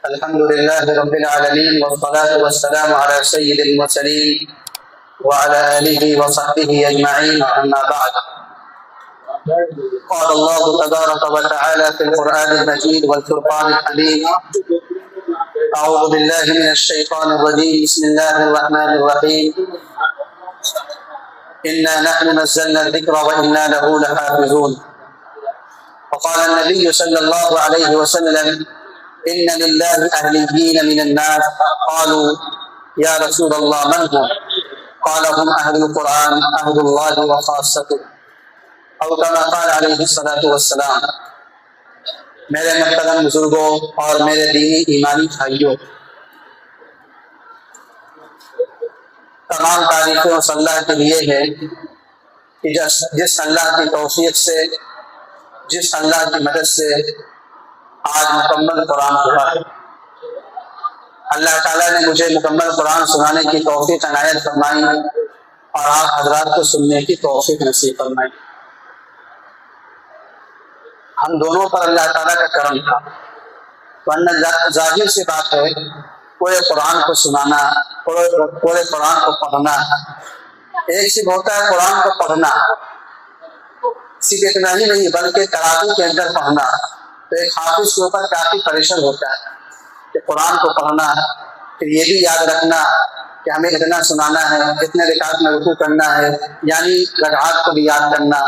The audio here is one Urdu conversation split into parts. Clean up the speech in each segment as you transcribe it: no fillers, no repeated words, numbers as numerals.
الحمد لله رب العالمين والصلاة والسلام على سيد المرسلين وعلى آله وصحبه أجمعين، أما بعد. قال الله تبارك وتعالى في القرآن المجيد والفرقان الحميد: أعوذ بالله من الشيطان الرجيم، بسم الله الرحمن الرحيم. إنا نحن نزلنا الذكر وإنا له لحافظون. وقال النبي صلى الله عليه وسلم: إن لله أهليين من الناس. قالوا: يا رسول الله من هم؟ قال: هم أهل القرآن، أهل الله وخاصته، أو كما قال عليه الصلاة والسلام. میرے محترم بزرگوں اور میرے دینی ایمانی بھائیوں، تمام تعریفیں اس اللہ کے لیے ہے کہ جس اللہ کی توفیق سے، جس اللہ کی مدد سے آج مکمل قرآن ہوا ہے. اللہ تعالیٰ نے مجھے مکمل قرآن سنانے کی توفیق عنایت فرمائی اور آپ حضرات کو سننے کی توفیق نصیب فرمائی. ہم دونوں پر اللہ تعالیٰ کا کرم تھا، ورنہ ظاہر سی بات ہے پورے قرآن کو سنانا، پورے قرآن کو پڑھنا. ایک چیز ہوتا ہے قرآن کو پڑھنا، صرف اتنا ہی نہیں بلکہ تراویح کے اندر پڑھنا. تو ایک حافظ کے اوپر کافی پریشر ہوتا ہے کہ قرآن کو پڑھنا، پھر یہ بھی یاد رکھنا کہ ہمیں اتنا سنانا ہے، اتنے رکعت میں رکوع کرنا ہے، یعنی رکعات کو بھی یاد کرنا،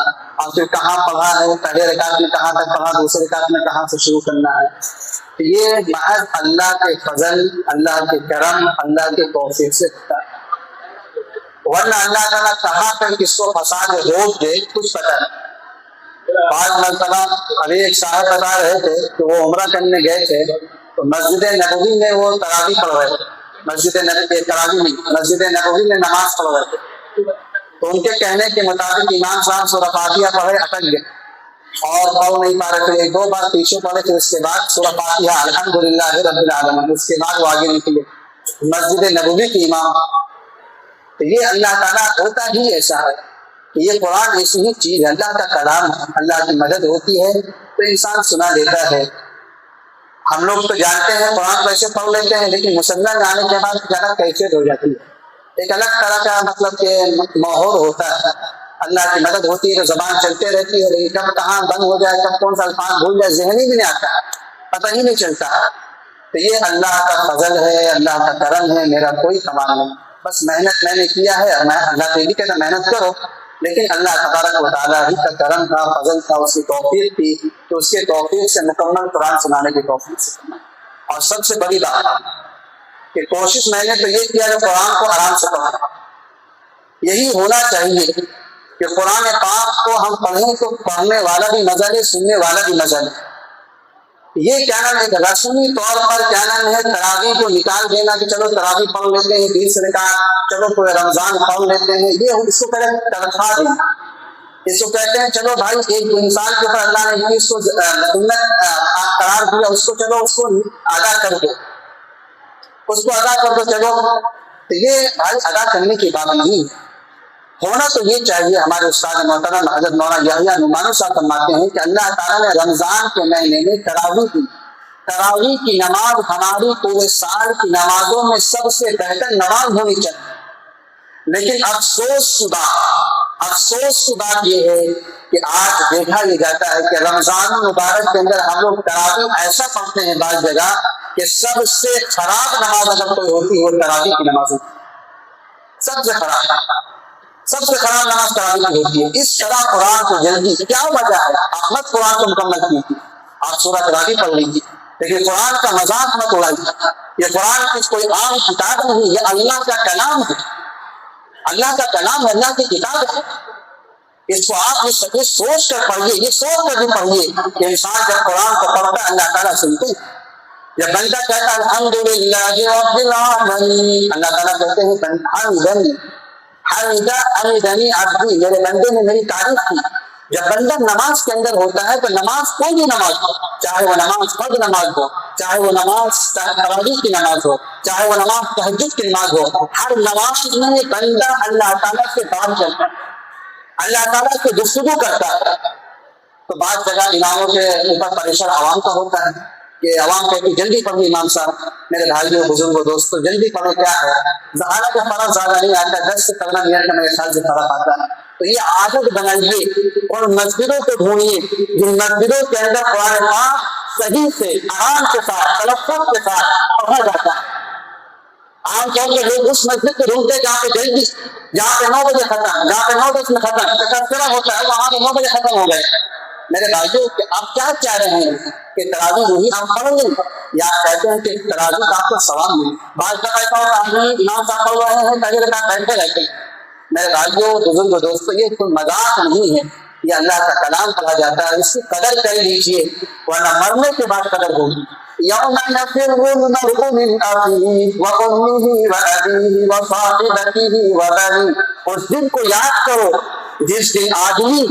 اور پھر کہاں پڑھا ہے، پہلے رکعت میں کہاں تک پڑھا، دوسرے رکعت میں کہاں سے شروع کرنا ہے. یہ محض اللہ کے فضل، اللہ کے کرم، اللہ کے توفیق سے ہوتا ہے، ورنہ اللہ تعالیٰ کہاں پر کس کو پھنسا کے روک دے کچھ پتہ نہیں. بعض مرتبہ ابھی ایک صاحب بتا رہے تھے کہ وہ عمرہ کرنے گئے تھے تو مسجد نبوی میں وہ تراویح پڑھ رہے تھے. مسجد نبوی میں نماز پڑھ رہے تھے، تو ان کے کہنے کے مطابق امام صاحب سورہ فاتحہ پڑھے، اٹک گئے اور پڑھ نہیں پا رہے تھے. ایک دو بار پیچھے پڑھے تھے، اس کے بعد سورہ فاتحہ الحمدللہ رب العالمین، اس کے بعد وہ آگے نکلے مسجد نبوی کے امام. تو یہ اللہ تعالیٰ ہوتا ہی ایسا ہے کہ یہ قرآن ایسی ہی چیز ہے، اللہ کا کلام ہے، اللہ کی مدد ہوتی ہے تو انسان سنا دیتا ہے. ہم لوگ تو جانتے ہیں قرآن کو ایسے پڑھ لیتے ہیں، لیکن مسلمان آنے کے بعد زیادہ کیفیت ہو جاتی ہے، ایک الگ طرح کا مطلب کہ ماحول ہوتا ہے. اللہ کی مدد ہوتی ہے تو زبان چلتے رہتی ہے، لیکن کب کہاں بند ہو جائے، کب کون سا الفاظ بھول جائے ذہن ہی بھی نہیں آتا، پتہ ہی نہیں چلتا. تو یہ اللہ کا فضل ہے، اللہ کا کرم ہے، میرا کوئی کمال نہیں. بس محنت میں نے کیا ہے، میں اللہ سے بھی کہتا محنت کرو، لیکن اللہ تبارک و تعالیٰ ہی کا کرم تھا، فضل تھا، اس کی توفیق تھی تو اس کے توفیق سے مکمل قرآن سنانے کی توفیق سے کرنا. اور سب سے بڑی بات کہ کوشش میں نے تو یہ کیا کہ قرآن کو آرام سے پڑھا. یہی ہونا چاہیے کہ قرآن پاک کو ہم پڑھیں تو پڑھنے والا بھی مزہ لے، سننے والا بھی مزہ لے. یہ کیا نام ہے، رسمی طور پر کیا نام ہے تراویح کو نکال دینا کہ چلو تراویح پڑھ لیتے ہیں 20 رکعت، چلو کوئی رمضان پڑھ لیتے ہیں، یہ اس کو کہتے ہیں تنخواہ دینا. اس کو کہتے ہیں چلو بھائی ایک انسان کے اوپر اللہ نے اس کو سنت قرار دیا، اس کو چلو اس کو ادا کر دو، اس کو ادا کر دو چلو. تو یہ بھائی ادا کرنے کی بات نہیں ہے. ہونا تو یہ چاہیے. ہمارے استاد محترم حضرت مولانا یحییٰ نعمانی صاحب فرماتے ہیں کہ اللہ تعالیٰ نے رمضان کے مہینے میں تراویح کی نماز ہماری پورے سال کی نمازوں میں سب سے بہتر نماز ہونی چاہیے. لیکن افسوس کی بات یہ ہے کہ آج دیکھا یہ جاتا ہے کہ رمضان مبارک کے اندر ہم لوگ تراویح ایسا پڑھتے ہیں بعض جگہ کہ سب سے خراب نماز اگر کوئی ہوتی ہے وہ تراویح کی نماز ہوتی ہے. سب سے خراب نماز تراویح کی ہوتی ہے. اس طرح قرآن کو جلدی کیا وجہ ہے، آپ مت قرآن کو مکمل کیجیے، آپ سورہ تراویح پڑھ لیجیے، لیکن قرآن کا مذاق مت اڑائیے. یہ قرآن کی کوئی عام کتاب نہیں، یہ اللہ کا کلام ہے، اللہ کا کلام ہے، اللہ کی کتاب ہے. اس کو آپ یہ سوچ کر پڑھیے، یہ سوچ کر بھی پڑھیے کہ انسان جب قرآن کو پڑھتا ہے اللہ تعالیٰ سنتے ہیں. جب بندہ کہتا ہے الحمدللہ رب العالمین، اللہ تعالیٰ کہتے ہیں حمدنی عبدی، میرے بندے نے میری تعریف کی. جب بندہ نماز کے اندر ہوتا ہے تو نماز کوئی بھی نماز ہو، چاہے وہ نماز فرض نماز ہو، چاہے وہ نماز تراویح کی نماز ہو، چاہے وہ نماز تہجد کی نماز ہو، ہر نماز میں بندہ اللہ تعالیٰ سے بات کرتا ہے، اللہ تعالیٰ سے گفتگو کرتا ہے. تو بعض جگہ اماموں کے اوپر پریشر عوام کا ہوتا ہے، کہ عوام کہتی جلدی پڑھو امام صاحب. میرے بھائیوں بزرگوں دوستوں جلدی پڑھو کیا ہے, حالانکہ فرض زیادہ نہیں آتا, 10 سے 15 منٹ کا میرے خیال سے فرق آتا ہے. تو یہ عادت بنائیے اور مسجدوں کو ڈھونڈیے جن مسجدوں کے اندر قرآن پاک صحیح سے آرام کے ساتھ تلفظ کے ساتھ پڑھا جاتا ہے. عام طور پر لوگ اس مسجد کو ڈھونڈتے ہیں جہاں پہ جلدی, جہاں پہ 9 بجے ختم, جہاں پہ 9 بجے میں ختم تذکرہ ہوتا ہے, وہاں پہ 9 بجے ختم ہو گئے. میرے بھائیوں کہ آپ کیا چاہ رہے ہیں کہ تراویح وہی آپ پڑھ لیں, یا آپ کہتے ہیں کہ تراویح کا آپ کو ثواب ملے. بعض دفعہ ایسا ہوتا ہے امام صاحب پڑھ رہے ہیں پہلے رکعت بیٹھتے رہتے ہیں. میرے بھائیوں بزرگ دوستوں یہ کوئی مذاق نہیں ہے, یہ اللہ کا کلام پڑھا جاتا ہے, اس کی قدر کر لیجیے ورنہ مرنے کے بعد قدر ہوگی. یوم نفر المرء من اخیہ وامہ وابیہ وصاحبتہ وبنیہ, اس دن کو یاد کرو جس دن آدمی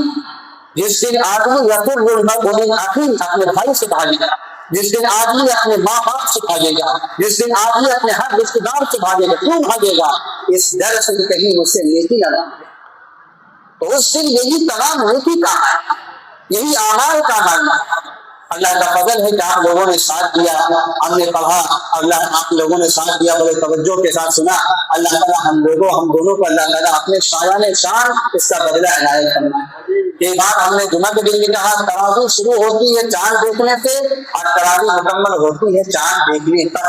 یفر المرء من اخیہ اپنے بھائی سے بھاگے گا, جس دن آدمی اپنے ماں باپ سے بھاگے گا, جس دن آدمی اپنے ہر رشتے دار سے بھاگے گا. کیوں بھاگے گا؟ اس ڈر سے کہ کہیں مجھ سے نیکی نہ ملے. تو اس دن یہی تمام نیکی کا ہے, یہی اعمال کا ہے. اللہ کا فضل ہے کہ آپ لوگوں نے ساتھ دیا, ہم نے پڑھا, اللہ آپ لوگوں نے ساتھ دیا, بڑے توجہ کے ساتھ سنا. اللہ تعالیٰ ہم دونوں کو اللہ تعالیٰ اپنے شایان شان اس کا بدلہ عنایت فرمائے. یہ بات ہم نے جمعہ کے دن بھی کہا, تراویح شروع ہوتی ہے چاند دیکھنے سے اور تراویح مکمل ہوتی ہے چاند دیکھنے پر.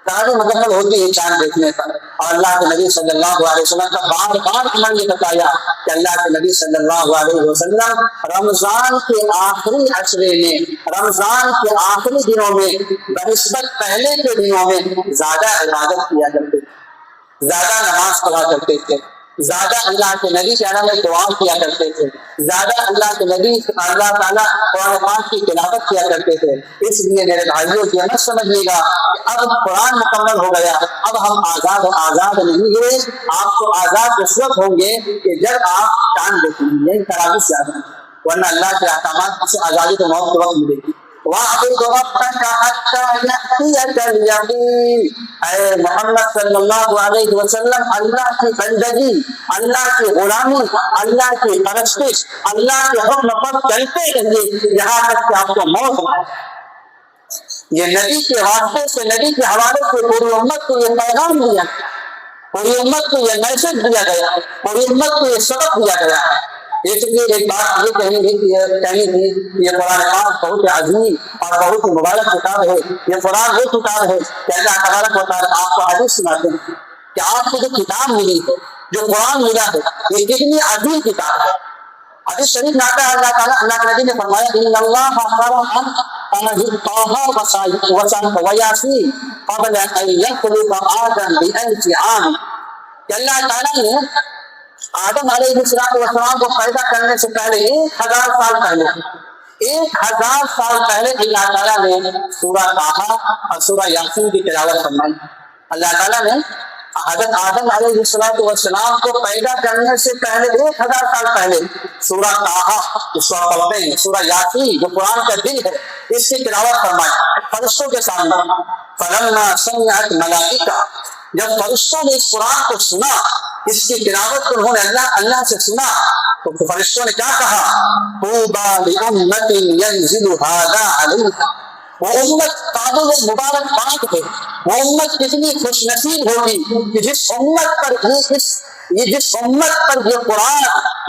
تراویح مکمل ہوتی ہے چاند دیکھنے پر. اور اللہ کے نبی صلی اللہ علیہ وسلم کا بار بار عمل یہ بتایا کہ اللہ کے نبی صلی اللہ علیہ وسلم رمضان کے آخری عشرے میں, رمضان کے آخری دنوں میں بنسبت پہلے کے دنوں میں زیادہ عبادت کیا کرتے تھے, زیادہ نماز پڑھا کرتے تھے, زیادہ اللہ کے نبی کے عالم میں دعا کیا کرتے تھے, زیادہ اللہ کے نبی اللہ تعالیٰ قرآن پاک کی تلاوت کیا کرتے تھے. اس لیے میرے بھائیوں یہ مت سمجھیے گا کہ اب قرآن مکمل ہو گیا, اب ہم آزاد نہیں ہوئے. آپ کو آزاد اس وقت ہوں گے کہ جب آپ چاند دیکھیں گے, یہی تراویح سے آزاد, ورنہ اللہ کے احکامات سے آزادی تو موت کے وقت ملے گی. وَاعْبُدْ رَبَّكَ حَتَّىٰ يَأْتِيَكَ الْيَقِينُ. اے محمد صلی اللہ علیہ وسلم اللہ کی بندگی, اللہ کی غلامی, اللہ کی پرستش, اللہ کے حکم پر چلتے رہیے یہاں تک کہ آپ کو موت ہو. یہ نبی کے واسطے سے, نبی کے حوالے سے پوری امت کو یہ پیغام دیا, پوری امت کو یہ میسج دیا گیا, پوری امت کو یہ سبق دیا گیا ہے. اس لیے ایک بات یہ کہنی تھی, یہ قرآن پاک بہت عظیم اور بہت مبارک کتاب ہے. یہ قرآن وہ کتاب ہے کہ اللہ تبارک و تعالیٰ آپ کو حدیث سناتے ہیں کہ آپ کو جو کتاب ملی ہے, جو قرآن ملا ہے, یہ کتنی عظیم کتاب ہے. حدیث شریف میں آتا ہے اللہ تعالیٰ, اللہ کے نبی نے فرمایا ان اللہ ویاسین قبل ان یخلق آدم بألف عام, کہ اللہ تعالیٰ نے آدم علیہ السلام کو پیدا کرنے سے پہلے 1000 سال پہلے 1000 سال پہلے اللہ تعالیٰ نے سورہ طٰہٰ اور سورہ یاسین کی تلاوت فرمائی. اللہ تعالیٰ نے حضرت آدم علیہ السلام کو پیدا کرنے سے پہلے 1000 سال پہلے سورہ طٰہٰ جس کو پڑھتے ہیں, سورہ یاسین جو قرآن کا دل ہے, اس کی تلاوت فرمائی فرشتوں کے سامنے. فلما سمعت الملائکہ, جب فرشتوں نے اس قرآن کو سنا, اس کی تلاوت کو انہوں نے اللہ سے سنا, تو فرشتوں نے کیا کہا, طوبی لامۃ ینزل ھذا علیھا. وہ امت قابل مبارک بات ہے, وہ امت کتنی خوش نصیب ہوگی کہ جس امت پر یہ قرآن,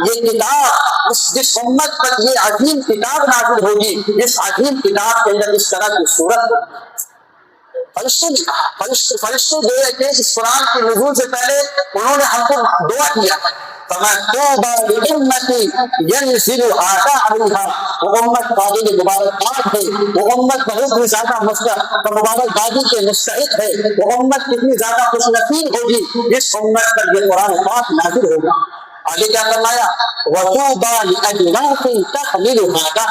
یہ کتاب, جس امت پر یہ عظیم کتاب نازل ہوگی, اس عظیم کتاب کے اندر اس طرح کی صورت. فرشتوں جو ہے کہ اس قرآن کے نزول سے پہلے انہوں نے ہم کو دعا کیا, طوبی لامۃ ینزل ھذا علیھا. وہ امت قابل مبارکباد ہے, وہ امت بہت ہی زیادہ مبارکبادی کے مستحق ہے, وہ امت کتنی زیادہ خوش نصیب ہوگی جس امت پر یہ قرآن پاک نازل ہوگا. آگے کیا فرمایا, وطوبی لاجناس تحمل ھذا.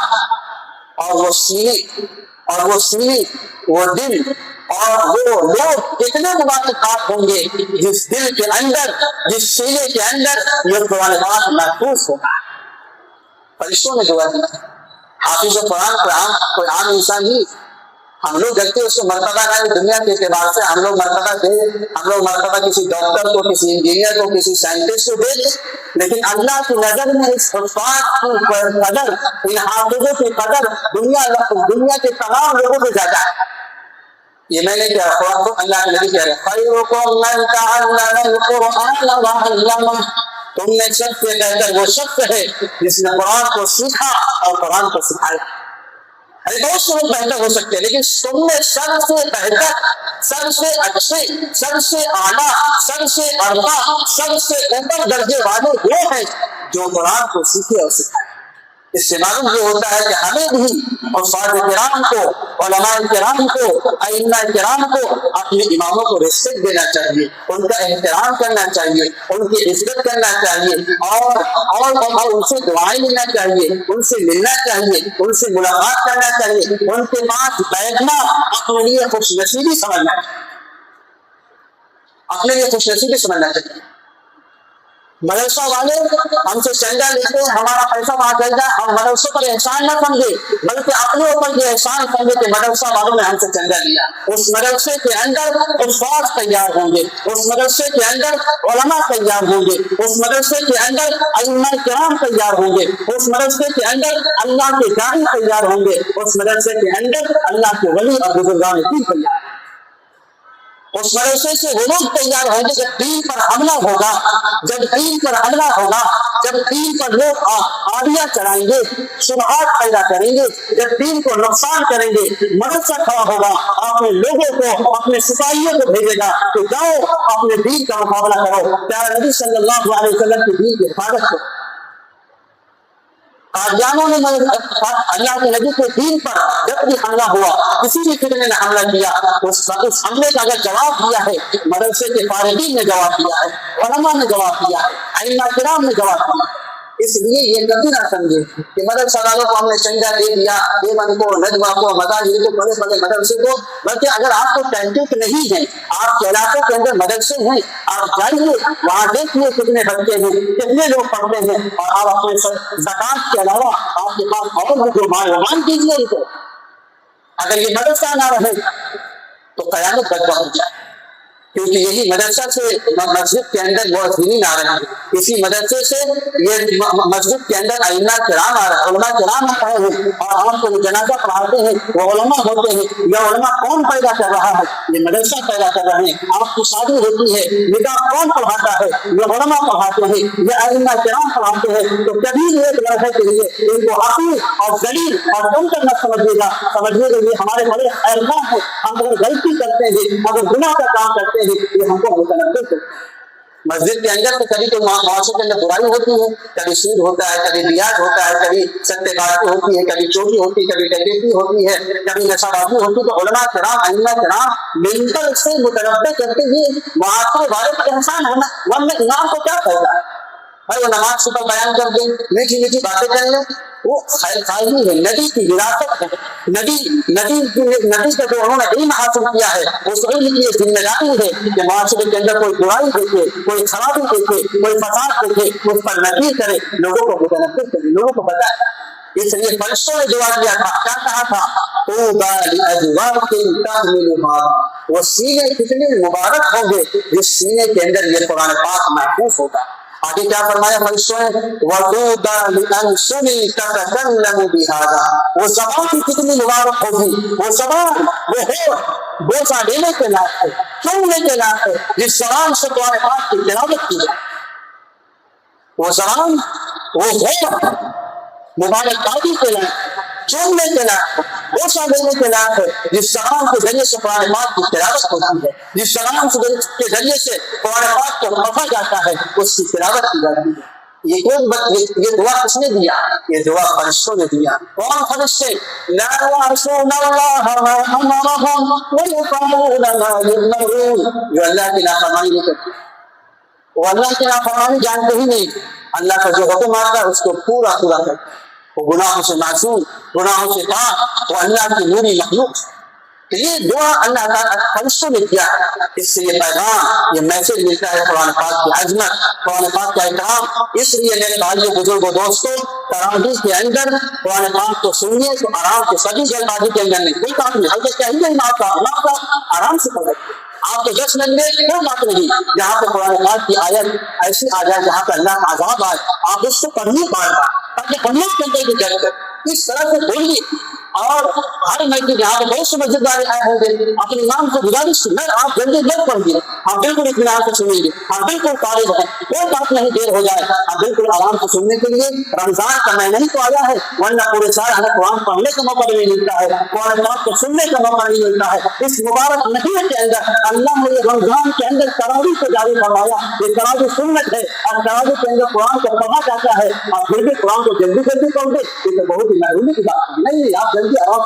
اور وہ سینے وہ دل اور وہ لوگ کتنے مبارکباد ہوں گے جس دل کے اندر, جس سینے کے اندر یہ قرآن پاک محفوظ ہوگا. فرشتوں نے دعا دی. حافظ قرآن کوئی عام انسان نہیں, ہم لوگ دیکھتے اس کو مرتبہ نہیں دنیا کے اعتبار سے ہم لوگ مرتبہ کسی ڈاکٹر کو، کسی انجینئر کو، کسی سائنٹسٹ کو دے دیں، لیکن اللہ کی نظر میں اس حفاظ کی قدر، ان حافظوں کی قدر دنیا کے تمام لوگوں سے زیادہ ہے۔ یہ میں نے کیا اللہ کے نبی کہہ رہے خیرکم من تعلم القرآن وعلمہ، تم میں سب سے بہتر وہ شخص ہے جس نے قرآن کو سیکھا اور قرآن کو سکھایا۔ بہت سے لوگ بہتر ہو سکتے ہیں، لیکن تم میں سب سے بہتر، سب سے اچھے، سب سے اعلیٰ، سب سے ارفع، سب سے اوپر درجے والے وہ ہیں جو قرآن کو سیکھے اور سکھائے۔ اس سے معلوم یہ ہوتا ہے کہ ہمیں بھی حفاظ کرام کو، علماء کرام کو، ائمہ کرام کو اپنے اماموں کو رسپیکٹ دینا چاہیے، ان کا احترام کرنا چاہیے، ان کی عزت کرنا چاہیے، اور ان سے دعائیں لینا چاہیے، ان سے ملنا چاہیے، ان سے ملاقات کرنا چاہیے، ان کے پاس بیٹھنا اپنے لیے خوش نصیبی سمجھنا چاہیے، اپنے لیے خوش نصیبی سمجھنا چاہیے۔ مدرسہ والے ہم سے چندہ لیتے ہیں، ہمارا پیسہ وہاں چل جائے، ہم مدرسوں پر احسان نہ سمجھے بلکہ اپنے اوپر یہ احسان سمجھے کہ مدرسہ والوں نے ہم سے چندہ لیا۔ اس مدرسے کے اندر حفاظ تیار ہوں گے، اس مدرسے کے اندر علماء تیار ہوں گے، اس مدرسے کے اندر ائمہ کرام تیار ہوں گے، اس مدرسے کے اندر اللہ کے داعی تیار ہوں گے، اس مدرسے کے اندر اللہ کے ولی اور بزرگان دین تیار ہوں گے۔ اس مدرسے سے وہ لوگ تیار ہوں گے جب دین پر حملہ ہوگا، جب دین پر حملہ ہوگا، جب دین پر لوگ آڑیاں چڑھائیں گے، شبہات پیدا کریں گے، جب دین کو نقصان کریں گے، مدرسہ کھڑا ہوگا، اپنے لوگوں کو، اپنے سپاہیوں کو بھیجے گا کہ جاؤ اپنے دین کا مقابلہ کرو، پیارے نبی صلی اللہ علیہ وسلم کی دین کی حفاظت کرو۔ قادیانوں نے اللہ کے نبی کے دین پر جب بھی حملہ ہوا، کسی بھی فتنے نے حملہ کیا، اس حملے کا اگر جواب دیا ہے مدرسے کے فارغین نے جواب دیا ہے، علماء نے جواب دیا ہے، ائمہ کرام نے جواب دیا۔ اس لیے یہ کبھی نہ سمجھے کہ مدرسہ والوں کو ہم نے چندہ دے دیا، دیوبند کو، نجوہ کو، مدارس کو، بڑے بڑے مدرسے کو، بلکہ اگر آپ کو ٹینٹک نہیں ہے، آپ کے علاقے کے اندر مدرسے ہیں، آپ جائیے وہاں دیکھیے کتنے بچے ہیں، کتنے لوگ پڑھتے ہیں، اور آپ اپنے زکات کے علاوہ آپ کے پاس اور بھی جو مال کیجیے ان کو۔ اگر یہ مدرسہ نہ رہے تو قیامت برپا ہو جائے، کیونکہ یہی مدرسہ سے مسجد کے اندر معتدلین آ رہے ہیں، اسی مدرسے سے یہ مسجد کے اندر ائمہ کرام آ رہے ہیں، علماء کرام آ رہے ہیں، اور آپ کو جو جنازہ پڑھاتے ہیں وہ علماء ہوتے ہیں۔ یہ علماء کون پیدا کر رہا ہے؟ یہ مدرسہ پیدا کر رہے ہیں۔ آپ کی شادی ہوتی ہے، نکاح کون پڑھاتا ہے؟ یہ علماء پڑھاتے ہیں، یہ ائمہ کرام پڑھاتے ہیں۔ تو کبھی ایک لڑکے کے لیے ان کو حقیر اور ذلیل اور کم کرنا سمجھیے گا، سمجھیے گا یہ ہمارے بڑے خیر خواہ ہیں، ہم اگر غلطی کرتے ہیں، اگر گناہ کا کام کرتے ہیں، یہ ہم کو متنفر کرتے ہیں۔ مسجد کے اندر تو کبھی تو معاشرے کے اندر برائی ہوتی ہے، کبھی سود ہوتا ہے، کبھی بیاج ہوتا ہے، کبھی سٹے بازی ہوتی ہے، کبھی چوری ہوتی ہے، کبھی ڈکیتی ہوتی ہے، کبھی نشہ بازی ہوتی ہے، تو علماء کرام ائمہ کرام مل کر اس سے متنفر کرتے ہوئے معاشرے والے کا احسان ہونا، ورنہ امام کو کیا فائدہ ہے؟ بھائی وہ نماز صبح بیان کر دیں، میٹھی میٹھی باتیں کر لیں، وہ خیر خواہی ہے، نبی کی وراثت ہے، نبی کا جو انہوں نے علم حاصل کیا ہے اس علم کی ذمہ داری ہے کہ معاشرے کے اندر کوئی برائی دیکھے، کوئی خرابی دیکھے، کوئی فساد دیکھے، اس پر نفی کرے، لوگوں کو متنفر کرے، لوگوں کو بتائے۔ اس لیے فرشتوں نے دعا کیا تھا، کیا کہا تھا؟ طوبی لأزواج تحملها، وہ سینے کتنے مبارک ہوں گے جس سینے کے اندر یہ قرآن پاک محفوظ ہوگا۔ آگے کیا فرمایا فرشتوں نے؟ وَطُوبَى لِأَلْسُنٍ تَتَكَلَّمُ بِهَذَا، وہ زبان کتنی مبارک ہوگی، وہ زبان، وہ ہو بوسہ لینے کے لائق ہے، چومنے کے لائق ہے، جس زبان سے قرآن پاک کی تلاوت کی جائے، وہ زبان، وہ ہو مبارک بادی کے لائق، چومنے کے لائق، بوسہ لینے کے لائق ہے، جس زبان کے ذریعے سے قرآن پاک کی تلاوت ہوتی ہے، جس زبان کے ذریعے سے قرآن پاک کو پڑھا جاتا ہے، اس کی تلاوت کی جاتی ہے۔ یہ دعا کس نے دیا؟ یہ دعا فرشتوں نے دیا۔ کون فرشتے؟ لا يعصون الله ما امرهم ويفعلون ما يؤمرون، جو اللہ کی نافرمانی نہیں کرتے، وہ اللہ کی نافرمانی جانتے ہی نہیں، اللہ کا جو حکم آتا ہے اس کو پورا پورا کرتے، وہ گناہوں سے معصوم، گناہوں سے پاک، وہ اللہ کی نوری مخلوق۔ تو یہ دعا اللہ تعالیٰ فرشتوں نے کیا ہے. اس سے یہ پیغام یہ میسج ملتا ہے قرآن پاک کی عظمت, قرآن پاک کا احترام. اس لیے میرے بھائیوں بزرگوں دوستوں, تراویح کے اندر قرآن پاک کو سنیے تو آرام سے, سبھی جلدبازی کے اندر نہیں, کوئی کام نہیں, ہلکے چاہیے نہ آرام سے پڑھیں. آپ کو 10 منٹ میں کوئی بات نہیں, جہاں پہ قرآن پاک کی آیت ایسی آ جائے جہاں پہ اللہ کا عذاب آئے, آپ اس کو پڑھیے بار بار تاکہ پڑھنے کے اندر بھی جل کر اس طرح سے بولیے. اور ہر مسجد یہاں پہ بہت سے مسجد والے آئے ہوں گے, اپنے نام کو گزارش میں آپ جلدی جلد پڑھیے, ہم بالکل اطمینان سے سنیں گے, ہم بالکل فارغ ہیں, کوئی بات نہیں دیر ہو جائے, ہم بالکل آرام سے سننے کے لیے. رمضان کا مہینہ ہی تو آیا ہے, ورنہ پورے سال ہمیں قرآن پڑھنے کا موقع نہیں ملتا ہے, قرآن پاک کو سننے کا موقع نہیں ملتا ہے. اس مبارک مہینے کے اندر اللہ نے یہ رمضان کے اندر تراویح کو جاری فرمایا. یہ تراویح سنت ہے, اور تراویح کے اندر قرآن کو پڑھا جاتا ہے, اور پھر بھی قرآن کو جلدی جلدی پڑھ دے, یہ تو بہت ہی محرومی کی بات ہے. نہیں, آپ جلدی آپ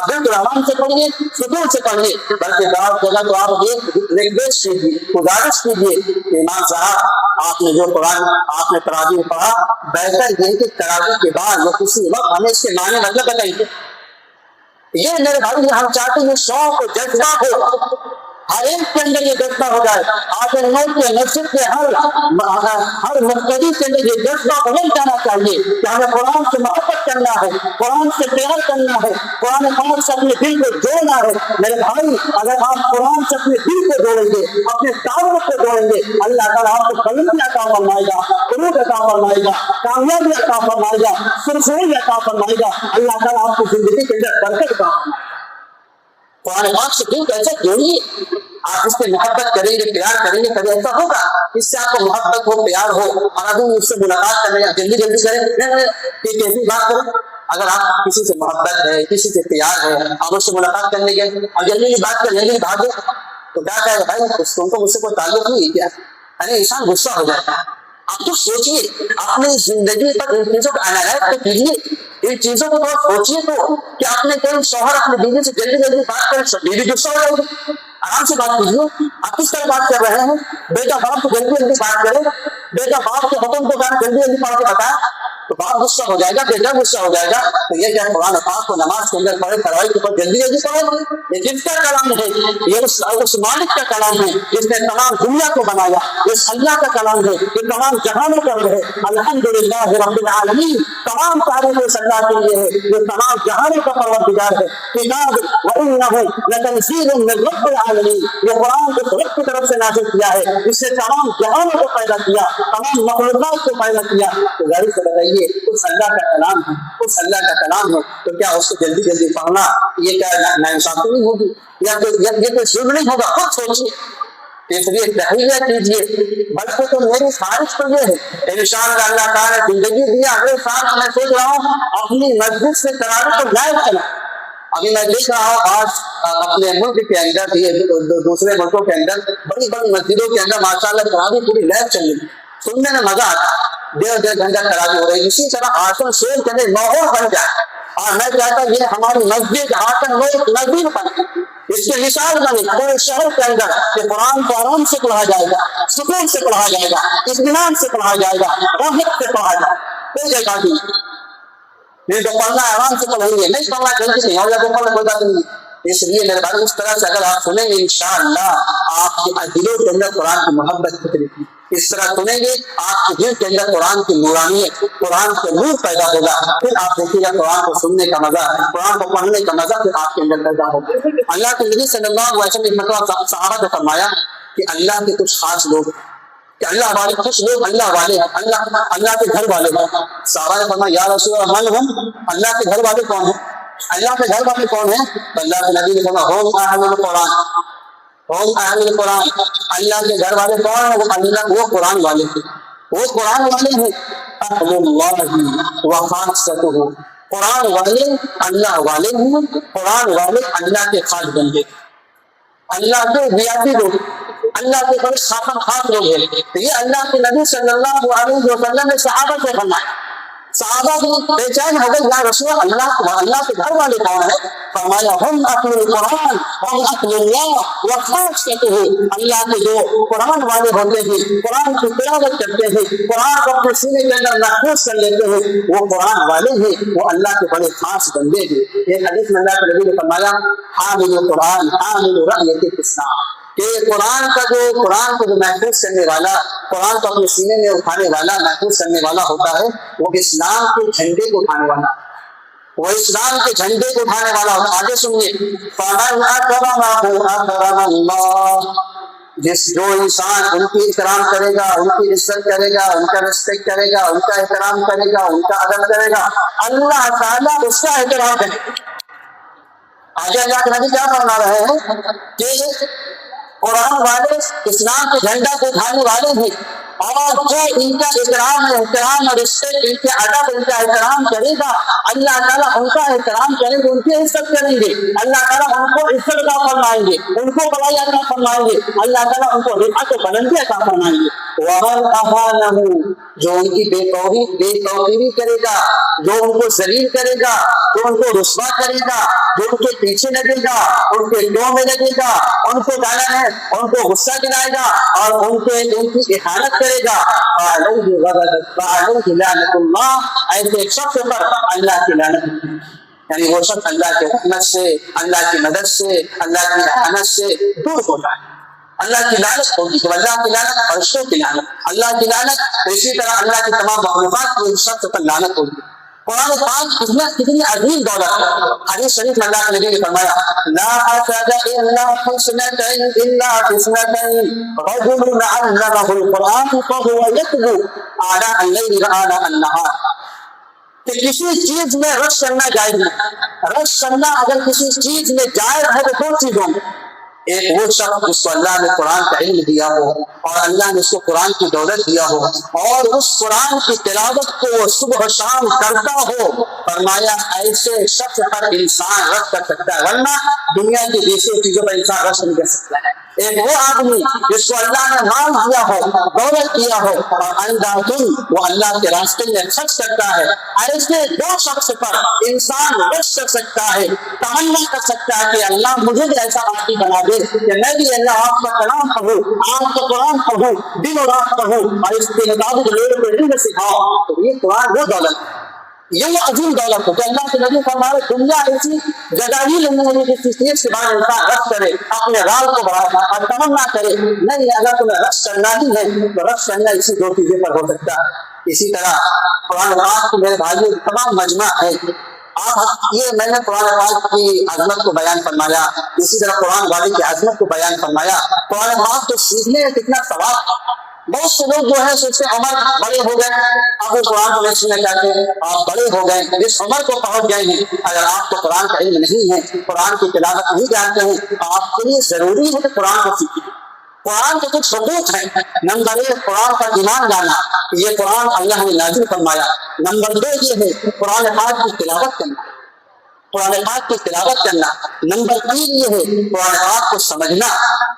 بالکل آرام سے پڑھیے, سکون سے پڑھیے. بلکہ بعض جگہ تو آپ ایک ریکویسٹ کیجیے, گزارش کیجیے, امام صاحب آپ نے جو قرآن آپ نے تراویح پڑھا, بہتر یہ کہ تراویح کے بعد یا کسی وقت ہمیں اس کے معنی مطلب بتائیے. یہ میرے بھائی ہم چاہتے ہیں شوق و جذبہ ہو, ہر ایک کے اندر یہ جذبہ ہو جائے. آپ ملک کے مسجد کے ہر مقتدی کے اندر یہ جذبہ بن جانا چاہیے کہ ہمیں قرآن سے محبت کرنا ہے, قرآن سے پیار کرنا ہے, قرآن پاک سے اپنے دل کو جوڑنا ہے. میرے بھائی اگر آپ قرآن سے اپنے دل کو جوڑیں گے, اپنے تعلق کو جوڑیں گے, اللہ تعالیٰ آپ کو بلندی عطا فرمائے گا, قرب عطا فرمائے گا, کامیابی عطا فرمائے گا, سرخروئی عطا فرمائے گا. اللہ تعالیٰ آپ کی زندگی کے اندر برکت عطا فرمائے گا. قرآن پاک سے دل کیسے جوڑیے, آپ اس سے محبت کریں گے, پیار کریں گے, کبھی ایسا ہوگا اس سے آپ کو محبت ہو, پیار ہو, اور ابھی اس سے ملاقات کریں, جلدی جلدی کریں, کیسی بات کرو. اگر آپ کسی سے محبت ہے, کسی سے پیار ہے, آپ اس سے ملاقات کرنے گئے اور جلدی بات کر جلدی بھاگے, تو کیا کہے گا بھائی تم کو مجھ سے کوئی تعلق نہیں کیا, ارے انسان غصہ ہو جاتا ہے. آپ تو سوچیے, اپنی زندگی پر ان چیزوں کا عنایت تو کیجیے, ان چیزوں کو تھوڑا سوچیے تو کہ آپ نے کوئی شوہر اپنی بیوی سے جلدی جلدی بات کرے, بیوی غصہ ہو جائے گی. آرام سے بات کیجیے. آپ کس طرح بات کر رہے ہیں, بیٹا باپ کو جلدی جلدی بات کرے, بیٹا باپ کے حکم کو جلدی جلدی پڑھ کے بتائے تو باپ غصہ ہو جائے گا, بیٹا غصہ ہو جائے گا. تو یہ کیا قرآن پاک کو نماز کے اندر پڑھے, تراویح کے اوپر جلدی جلدی پڑھے, یہ کس کا کلام ہے, یہ اس مالک کا کلام ہے جس نے تمام دنیا کو بنایا, اس اللہ کا کلام ہے یہ تمام جہانوں کا ہے. الحمدللہ رب العالمین, تمام تعریف اس اللہ کے لیے ہے جو تمام جہانوں کا پروردگار ہے. کتاب وَإِنَّهُ لَتَنزِيلٌ مِّن رَّبِّ العالمین, یہ قرآن کو رب کی طرف سے نازل کیا ہے, اس سے تمام جہانوں کو پیدا کیا, تمام مخلوقات کو پیدا کیا. تو ظاہر سے بتائیے اس اللہ کا کلام ہے, اس اللہ کا کلام ہے, تو کیا اس کو جلدی جلدی پڑھنا یہ کیا ناانصافی نہیں ہوگی, یا یہ کوئی ظلم نہیں ہوگا؟ خود سوچیے, تیسری تحریہ کیجیے. بلکہ تو میری خواہش تو یہ ہے انشاءاللہ اللہ تعالیٰ نے زندگی دیا, اگلے سال میں سوچ رہا ہوں اپنی مسجد سے تراویح کو غائب کرنا. ابھی میں دیکھ رہا ہوں آج اپنے ملک کے اندر, دوسرے ملکوں کے اندر بڑی بڑی مسجدوں کے اندر ماشاءاللہ تراویح پوری لائف چل رہی, سننے میں مزہ آتا ہے, 1.5 گھنٹہ تراویح ہو رہی. اسی طرح آسن شیر کے اندر ماحول بن جائے, اور میں چاہتا ہوں یہ ہماری مسجد آسن وہ ایک نظیر بنے, اس کے مثال بنے پورے شہر کے اندر کہ قرآن کو آرام سے پڑھا جائے گا, سکون سے پڑھا جائے گا, اطمینان سے پڑھا جائے گا, راحت سے پڑھا جائے گا. کوئی جگہ نہیں, نہیں تو پڑھنا آرام سے پڑھیں گے, نہیں پڑھنا جلدی نہیں, اور جب پڑھنا کوئی بات نہیں. اس لیے میرے بھائی اس طرح سے اگر آپ سنیں گے انشاءاللہ آپ کے دلوں کے اندر قرآن کی محبت فطری کی, اس طرح سنیں گے آپ کے دل کے اندر قرآن کی نورانیت, قرآن کا نور پیدا ہوگا. پھر آپ دیکھیے گا قرآن کو سننے کا مزہ, قرآن کو پڑھنے کا مزہ پھر آپ کے اندر پیدا ہوگا. اللہ کے نبی صلی اللہ علیہ وسلم نے صحابہ کو فرمایا کہ اللہ کے کچھ خاص لوگ, کہ اللہ والے کچھ لوگ اللہ والے ہیں, اللہ کے گھر والے ہیں. صحابہ نے فرمایا یا رسول اللہ ہم, اللہ کے گھر والے کون ہیں, اللہ کے گھر والے کون ہیں؟ تو اللہ کے نبی نے فرمایا ہم اہل القرآن, ہم اہل القرآن. اللہ کے گھر والے کون ہیں؟ وہ اللہ, وہ قرآن والے ہیں, وہ قرآن والے ہیں. اہل اللہ و خاصتہ, قرآن والے اللہ والے ہیں, قرآن والے اللہ کے خاص بندے, اللہ کے ویاپی لوگ, اللہ کے بڑے خاتم خاص لوگ ہیں. تو یہ اللہ کے نبی صلی اللہ علیہ وسلم نے صحابہ سے فرمایا. صحابہ بھی بے چین ہو گئے، یا رسول اللہ کے گھر والے کون ہیں؟ فرمایا ہم اہل القرآن، ہم اہل اللہ و خاصتہ، اللہ کے جو قرآن والے ہوتے ہیں، قرآن کی تلاوت کرتے ہیں، قرآن کو اپنے سینے کے اندر محفوظ کر لیتے ہیں، وہ قرآن والے ہیں، وہ اللہ کے بڑے خاص بندے ہیں۔ ایک حدیث میں اللہ کے نبی نے فرمایا حامل القرآن حامل رأیت الاسلام، کہ قرآن کو جو محفوظ کرنے والا، قرآن کو اپنے سینے میں اٹھانے والا، محفوظ کرنے والا ہوتا ہے، وہ اسلام کے جھنڈے کو اٹھانے والا، وہ اسلام کے جھنڈے کو اٹھانے والا ہوتا ہے۔ آگے سنیے، فَمَنْ أَكْرَمَهُ أَكْرَمَ اللَّهُ، جو انسان ان کی اکرام کرے گا، ان کی عزت کرے گا، ان کا رسپیکٹ کرے گا، ان کا احترام کرے گا، ان کا ادب کرے گا، اللہ تعالیٰ اس کا احترام کرے گا۔ آگے اللہ کے نبی کیا فرما رہے ہیں کہ قرآن والے اسلام کے جھنڈا کو اٹھانے والے ہیں، اور جو ان کا احترام اور رسپیکٹ، ان کے ادب، ان کا احترام کرے گا، اللہ تعالیٰ ان کا احترام کریں گے، ان کی عزت کریں گے، اللہ تعالیٰ ان کو عزت عطا فرمائیں گے، ان کو بڑائی عطا فرمائیں گے، اللہ تعالیٰ ان کو رفعت و بلندی عطا فرمائیں گے۔ وَمَنْ أَهَانَهُ، جو ان کی بے توقیری کرے گا، جو ان کو ذلیل کرے گا، جو ان کو رسوا کرے گا، جو ان کے پیچھے لگے گا، ان کے دو میں لگے گا، ان کو گالا ہے، ان کو غصہ دلائے گا، اور ان کی احانت کرے گا، فَعَلَيْهِ لَعْنَةُ اللَّهِ، ایسے شخص پر اللہ کی لعنت، یعنی وہ شخص اللہ کے رحمت سے، اللہ کی مدد سے، اللہ کی احانت سے دور ہوتا ہے۔ اللہ کی لعنت ہوگی، تو اللہ کی لعنت، فرشتوں کی لعنت، اللہ کی لعنت، اسی طرح اللہ کی تمام مخلوقات کو اس شخص پر لعنت ہوگی۔ قرآن پاک کتنی عظیم دولت ہے۔ حدیث شریف میں اللہ کے نبی نے فرمایا لا حسد الا حسنتين الا حسنتين، رجل علمه القرآن فهو يتلو آناء الليل وآناء النهار، کہ کسی چیز میں رش کرنا جائز نہیں۔ رش کرنا اگر کسی چیز میں جائز ہے تو دو چیزوں میں، ایک وہ شخص جس کو اللہ نے قرآن کا علم دیا ہو اور اللہ نے اس کو قرآن کی دولت دیا ہو اور اس قرآن کی تلاوت کو وہ صبح و شام کرتا ہو، فرمایا ایسے شخص پر انسان رش کر سکتا ہے، ورنہ دنیا کی دوسری چیزوں پر انسان رش نہیں کر سکتا ہے۔ ایک وہ آدمی جس کو اللہ نے مال دیا ہو، دولت دیا ہو، اور اندھاتن وہ اللہ کے راستے میں خرچ کرتا ہے، ایسے دو شخص پر انسان رش کر سکتا ہے، تمنا کر سکتا ہے کہ اللہ مجھے بھی ایسا آدمی بنا دے کہ میں بھی اللہ آپ کا کلام پڑھوں، آپ کا قرآن پڑھوں، دن و رات پڑھوں، اور اس کے مطابق لوگوں کو علم سکھاؤ۔ تو یہ قرآن وہ دولت ہے، یہ وہ عظیم دولت ہے کہ اللہ کے نبی فرمائے دنیا ایسی جگہ ہی نہیں ہے کہ کسی چیز کے بعد انسان رش کرے، اپنے رال کو بڑھائے اور تمنا کرے، نہیں، اگر تمہیں رش کرنا ہی ہے تو رش کرنا اسی دو چیزوں پر ہو سکتا ہے۔ اسی طرح قرآن پاک کو میرے بھائیوں تمام مجمع ہے، یہ میں نے قرآن پاک کی عظمت کو بیان فرمایا، اسی طرح قرآن والے کی عظمت کو بیان فرمایا۔ قرآن پاک کو سیکھنے میں کتنا ثواب۔ بہت سے لوگ جو ہے سوچتے عمر بڑے ہو گئے، آپ قرآن کو نہیں سننا چاہتے، آپ بڑے ہو گئے، جس عمر کو پہنچ گئے ہیں، اگر آپ کو قرآن کا علم نہیں ہے، قرآن کی تلاوت نہیں جانتے ہیں، آپ کے لیے ضروری ہے کہ قرآن کو سیکھیں۔ قرآن کے کچھ حقوق ہیں، نمبر 1 قرآن پر ایمان لانا، یہ قرآن اللہ نے نازل فرمایا۔ نمبر 2 یہ ہے قرآن پاک کی تلاوت کرنا، قرآن پاک کی تلاوت کرنا۔ نمبر 3 یہ ہے قرآن پاک کو سمجھنا،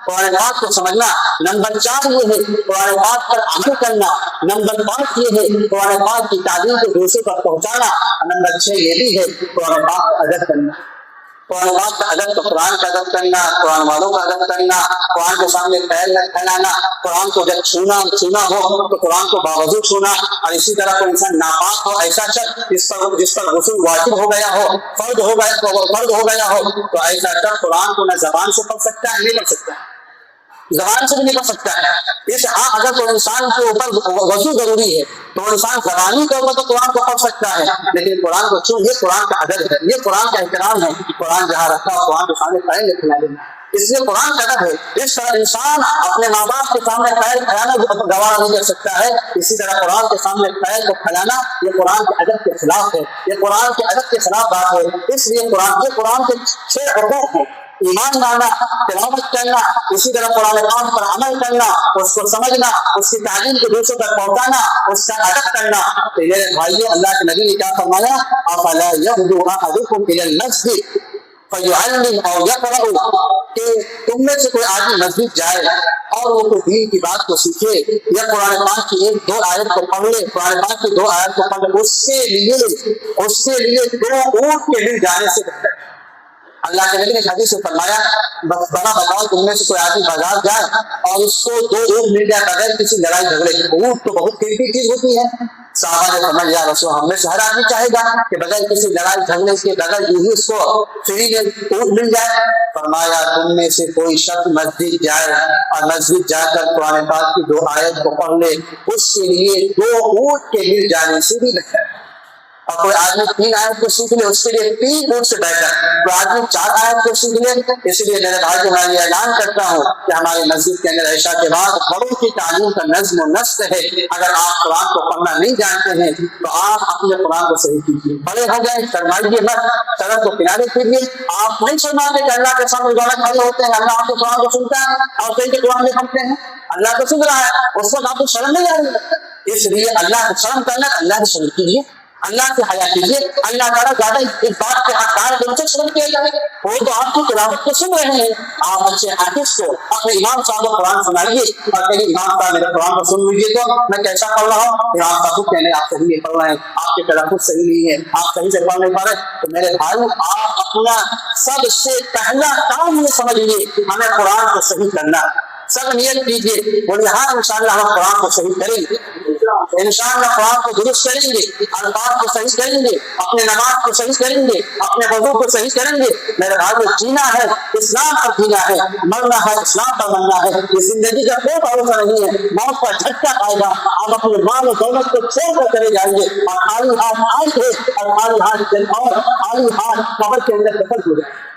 قرآن پاک کو سمجھنا۔ نمبر 4 یہ ہے قرآن پاک پر عمل کرنا۔ نمبر 5 یہ ہے قرآن پاک کی تعلیم کو دوسروں پر پہنچانا۔ نمبر 6 یہ بھی ہے قرآن پاک کا ادب کرنا۔ قرآن پاک کا ادب تو قرآن کا ادب کرنا، قرآن والوں کا ادب کرنا، قرآن کے سامنے پیر پھیلانا، قرآن کو جب چھونا ہو تو قرآن کو باوضو چھونا، اور اسی طرح کوئی انسان ناپاک ہو، ایسا شخص جس پر غسل واجب ہو گیا ہو، فرض ہو گیا ہو، تو ایسا شخص قرآن کو نہ زبان سے پڑھ سکتا ہے، نہیں پڑھ سکتا ہے، زبان سے بھی نہیں پڑھ سکتا ہے۔ اس اگر تو انسان کے اوپر وضو ضروری ہے تو انسان زبانی طور پر تو قرآن کو پڑھ سکتا ہے، لیکن قرآن کو چھو، یہ قرآن کا ادب ہے، یہ قرآن کا احترام ہے۔ قرآن جہاں رکھا قرآن کے سامنے پیر پھیلا دینا، اس لیے قرآن کا ادب ہے۔ اس طرح انسان اپنے ماں باپ کے سامنے پیر پھیلانا گوارا نہیں کر سکتا ہے، اسی طرح قرآن کے سامنے پیر کو پھیلانا یہ قرآن کے ادب کے خلاف ہے، یہ قرآن کے ادب کے خلاف بات ہے۔ اس لیے قرآن کے 6 حقوق ہیں، ایمان لانا، تلاوت کرنا، اسی طرح قرآن پاک پر عمل کرنا، اس کو سمجھنا، اس کی تعلیم کو دوسروں تک پہنچانا، اس کا ادب کرنا۔ تو میرے بھائیو، اللہ کے نبی نے کیا فرمایا؟ افلا یغدو احدکم الی المسجد فیعلم او یقرأ، کہ تم میں سے کوئی آدمی مسجد جائے اور وہ کوئی دین کی بات کو سیکھے یا قرآن پاک کی ایک دو آیت کو پڑھ لے، قرآن پاک کی دو آیت کو پڑھ لے، اس کے لیے 2 اونٹ کے مل جانے سے بہتر ہے۔ اللہ کے نبی نے حدیث سے فرمایا بڑا بتاؤ تم میں سے کوئی آدمی بازار جائے اور اس کو 2 اونٹ مل جائے بغیر کسی لڑائی جھگڑے کے۔ اونٹ تو بہت قیمتی چیز ہوتی ہے۔ صحابہ نے فرمایا یا رسول ہم میں سے ہر آدمی چاہے گا کہ بغیر کسی لڑائی جھگڑے کے بغیر یوں ہی اس کو فری میں اونٹ مل جائے۔ فرمایا تم میں سے کوئی شخص مسجد جائے اور مسجد جا کر قرآن پاک کی 2 آیت کو پڑھ لے، اس کے لیے 2 اونٹ کے مل جانے سے بھی بہتر ہے۔ اور کوئی آدمی 3 آیت کو سیکھ لے، اس کے لیے 3 اونٹ سے بہتر۔ کوئی آدمی 4 آیت کو سیکھ لے، اس لیے میرے بھائی کو میں یہ اعلان کرتا ہوں کہ ہماری مسجد کے اندر عشاء کے بعد بڑوں کی تعلیم کا نظم و نسق ہے۔ اگر آپ قرآن کو پڑھنا نہیں جانتے ہیں تو آپ اپنے قرآن کو صحیح کیجیے، بڑے ہو گئے شرمائیے مت، سڑک کو کنارے کیجیے۔ آپ نہیں شرماتے کہ اللہ کے سامنے دونوں کھڑے ہوتے ہیں، اللہ آپ کے قرآن کو سنتا ہے اور صحیح کے قرآن نہیں پڑھتے ہیں، اللہ کو سن رہا ہے، اس وقت آپ کو شرم نہیں آ رہی ہے۔ اس لیے اللہ کو شرم کرنا، اللہ کی شرم کیجیے، اللہ سے حیا کیجیے۔ اللہ تعالیٰ زیادہ اس بات کے حقدار ہے کہ ان سے شرم کیا جائے، وہ تو آپ کی تلاوت کو سن رہے ہیں۔ آپ اچھے حافظ کو اپنے امام صاحب کو قرآن سنائیے اور کہیں امام صاحب میرے قرآن کو سن لیجیے تو میں کیسا پڑھ رہا ہوں۔ امام صاحب کو کہنے آپ صحیح نہیں پڑھ رہے ہیں، آپ کے تلفظ صحیح نہیں ہے، آپ صحیح سے پڑھ نہیں پا رہے، تو میرے بھائی آپ اپنا سب سے پہلا کام یہ سمجھیے ہمیں قرآن کو صحیح کرنا، سب نیت کیجیے بولے ہاں انشاءاللہ ہم قرآن کو صحیح کریں گے، انشاءاللہ قرآن کو درست کریں گے، الفاظ کو صحیح کریں گے، اپنے نماز کو صحیح کریں گے، اپنے وضو کو صحیح کریں گے۔ میرے بھائی جینا ہے اسلام پر جینا ہے، مرنا ہے اسلام پر مرنا ہے۔ یہ زندگی کا کوئی بھروسہ نہیں ہے، موت کا جھٹکا آئے گا، آپ اپنے مال و دولت کو چھوڑ کر چلے جائیں گے اور خالی ہاتھ آئے تھے اور خالی ہاتھ قبر کے اندر دفن ہو جائیں گے۔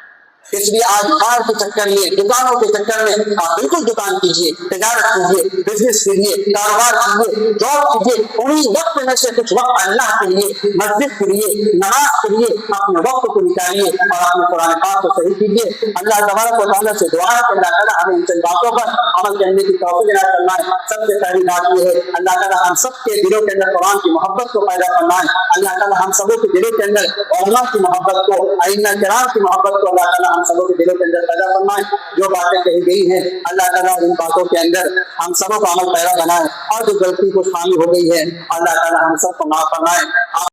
اس لیے آج کار کے چکر میں، دکانوں کے چکر میں آپ بالکل دکان کیجیے، تجارت کیجیے، بزنس کیجیے، کاروبار کیجیے، جاب کیجیے، انہیں وقت میں سے کچھ وقت اللہ کے لیے، مسجد کے لیے، نماز کے لیے اپنے وقت کو نکالیے اور اپنے قرآن پاک کو صحیح کیجیے۔ اللہ تبارک و تعالیٰ سے دعا ہے کہ اللہ تعالیٰ ہمیں ان سے باتوں پر عمل کرنے کی توفیق عطا فرمائے۔ سب سے پہلی بات یہ ہے اللہ تعالیٰ ہم سب کے دلوں کے اندر قرآن کی محبت کو پیدا فرمائے۔ اللہ تعالیٰ ہم سبوں کے دلوں کے اندر علماء کی محبت کو، ائمہ کرام کی محبت کو اللہ تعالیٰ ہم سبوں کے دلوں کے اندر پیدا فرمائے۔ جو باتیں کہی گئی ہیں اللہ تعالیٰ ان باتوں کے اندر ہم سبوں کو عمل پیرا بنائے، اور جو غلطی کو شامل ہو گئی ہے اللہ تعالیٰ ہم سب کو معاف فرمائے۔